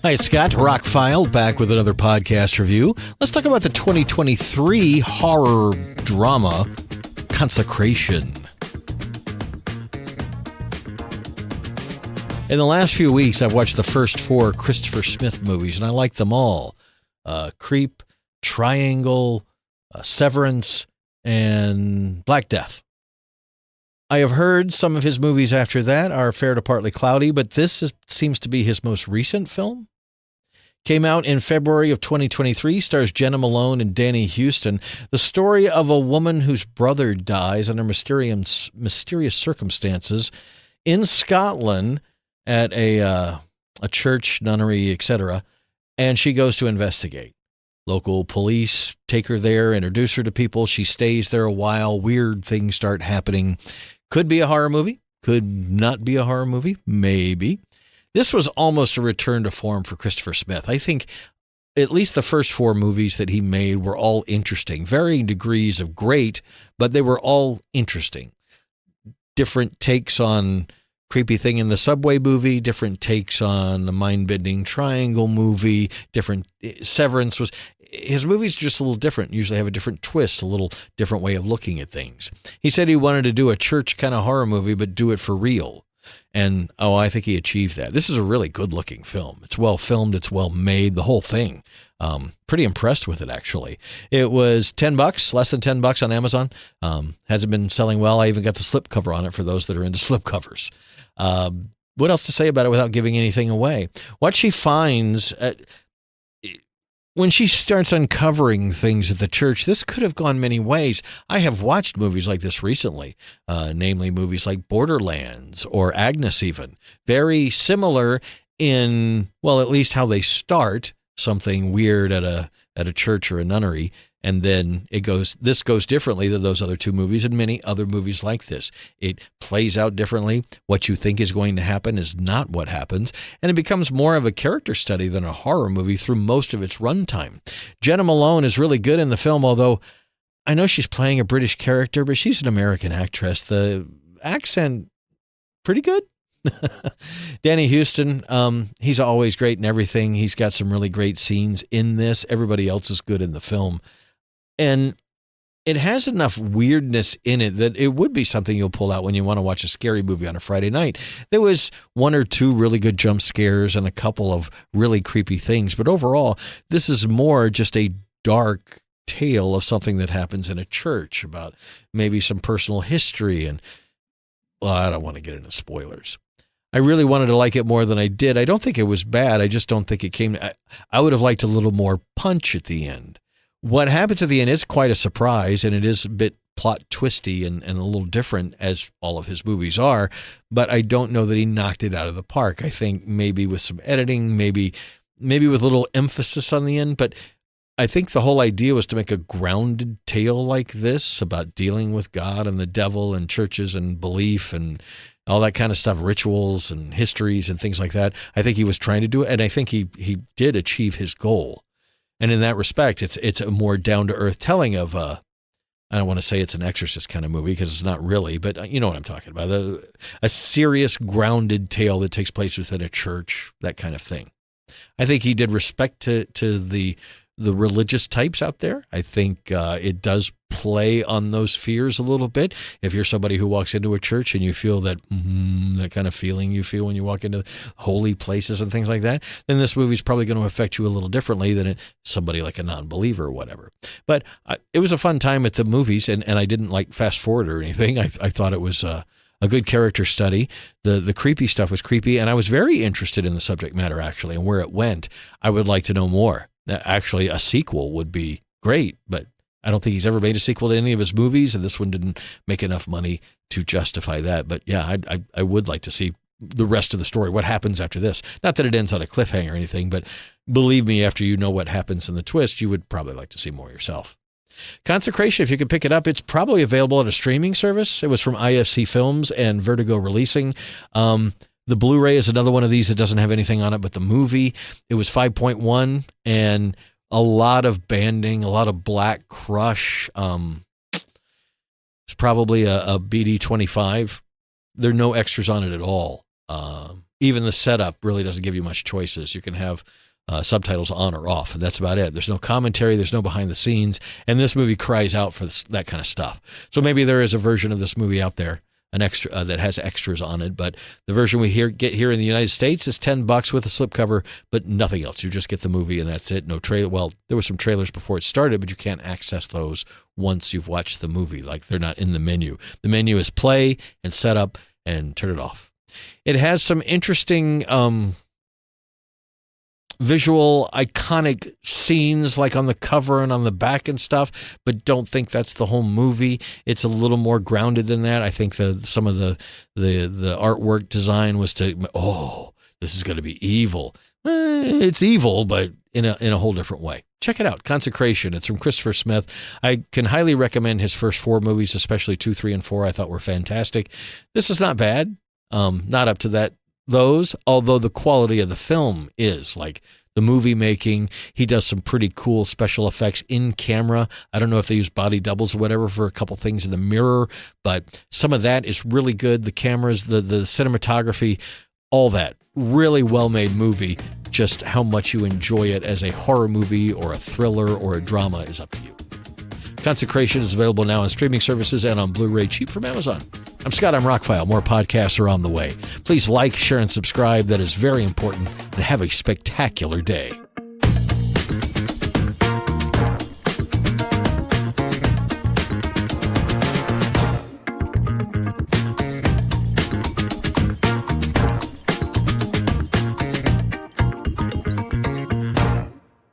Hi, it's Scott, ROCKFILE, back with another podcast review. Let's talk about the 2023 horror drama, Consecration. In the last few weeks, I've watched the first 4 Christopher Smith movies, and I like them all. Creep, Triangle, Severance, and Black Death. I have heard some of his movies after that are fair to partly cloudy, but this seems to be his most recent film. Came out in February of 2023, stars Jenna Malone and Danny Huston. The story of a woman whose brother dies under mysterious circumstances in Scotland at a church, nunnery, etc., and she goes to investigate. Local police take her there, introduce her to people. She stays there a while. Weird things start happening. Could be a horror movie. Could not be a horror movie. Maybe. This was almost a return to form for Christopher Smith. I think at least the first 4 movies that he made were all interesting. Varying degrees of great, but they were all interesting. Different takes on Creepy Thing in the Subway movie, different takes on the mind-bending Triangle movie, different Severance was... His movies are just a little different, usually have a different twist, a little different way of looking at things. He said he wanted to do a church kind of horror movie, but do it for real. And, I think he achieved that. This is a really good-looking film. It's well filmed. It's well made, the whole thing. Pretty impressed with it, actually. It was $10, less than $10 on Amazon. Hasn't been selling well. I even got the slipcover on it for those that are into slipcovers. What else to say about it without giving anything away? What she finds... when she starts uncovering things at the church, this could have gone many ways. I have watched movies like this recently, namely movies like Borderlands or Agnes even. Very similar in, well, at least how they start, something weird at a church or a nunnery, and then this goes differently than those other 2 movies and many other movies like this. It plays out differently. What you think is going to happen is not what happens, and it becomes more of a character study than a horror movie through most of its runtime. Jenna Malone is really good in the film, although I know she's playing a British character, but she's an American actress. The accent, pretty good. Danny Huston, he's always great in everything. He's got some really great scenes in this. Everybody else is good in the film. And it has enough weirdness in it that it would be something you'll pull out when you want to watch a scary movie on a Friday night. There was 1 or 2 really good jump scares and a couple of really creepy things. But overall, this is more just a dark tale of something that happens in a church about maybe some personal history. And, well, I don't want to get into spoilers. I really wanted to like it more than I did. I don't think it was bad. I just don't think it came... I would have liked a little more punch at the end. What happens at the end is quite a surprise, and it is a bit plot twisty and a little different, as all of his movies are, but I don't know that he knocked it out of the park. I think maybe with some editing, maybe with a little emphasis on the end, but I think the whole idea was to make a grounded tale like this about dealing with God and the devil and churches and belief and all that kind of stuff, rituals and histories and things like that. I think he was trying to do it, and I think he did achieve his goal. And in that respect, it's a more down-to-earth telling of, I don't want to say it's an Exorcist kind of movie because it's not really, but you know what I'm talking about. A serious, grounded tale that takes place within a church, that kind of thing. I think he did respect to the religious types out there. I think it does play on those fears a little bit. If you're somebody who walks into a church and you feel that kind of feeling you feel when you walk into holy places and things like that, then this movie's probably going to affect you a little differently than somebody like a non-believer or whatever. But it was a fun time at the movies, and I didn't like fast forward or anything. I thought it was a good character study. The creepy stuff was creepy, and I was very interested in the subject matter, actually, and where it went. I would like to know more. Actually, a sequel would be great, but I don't think he's ever made a sequel to any of his movies, and this one didn't make enough money to justify that. But yeah, I would like to see the rest of the story, what happens after this. Not that it ends on a cliffhanger or anything, but believe me, after you know what happens in the twist, you would probably like to see more yourself. Consecration, if you could pick it up, it's probably available at a streaming service. It was from IFC Films and Vertigo Releasing. The Blu-ray is another one of these that doesn't have anything on it but the movie. It was 5.1 and a lot of banding, a lot of black crush. It's probably a BD25. There are no extras on it at all. Even the setup really doesn't give you much choices. You can have subtitles on or off, and that's about it. There's no commentary, there's no behind the scenes, and this movie cries out for that kind of stuff. So maybe there is a version of this movie out there, an extra that has extras on it, but the version we get here in the United States is $10 with a slipcover, but nothing else. You just get the movie and that's it. No trailer. Well, there were some trailers before it started, but you can't access those once you've watched the movie. Like, they're not in the menu. The menu is play and set up and turn it off. It has some interesting visual, iconic scenes like on the cover and on the back and stuff, but don't think that's the whole movie. It's a little more grounded than that. I think some of the artwork design was to, this is going to be evil. It's evil, but in a whole different way. Check it out, Consecration. It's from Christopher Smith. I can highly recommend his first 4 movies, especially 2, 3, and 4. I thought were fantastic. This is not bad. Not up to those, although the quality of the film is, like, the movie making. He does some pretty cool special effects in camera. I don't know if they use body doubles or whatever for a couple things in the mirror, but some of that is really good. The cameras, the cinematography, all that. Really well-made movie. Just how much you enjoy it as a horror movie or a thriller or a drama is up to you. Consecration is available now on streaming services and on Blu-ray, cheap from Amazon. I'm Scott, I'm ROCKFILE. More podcasts are on the way. Please like, share, and subscribe. That is very important. And have a spectacular day.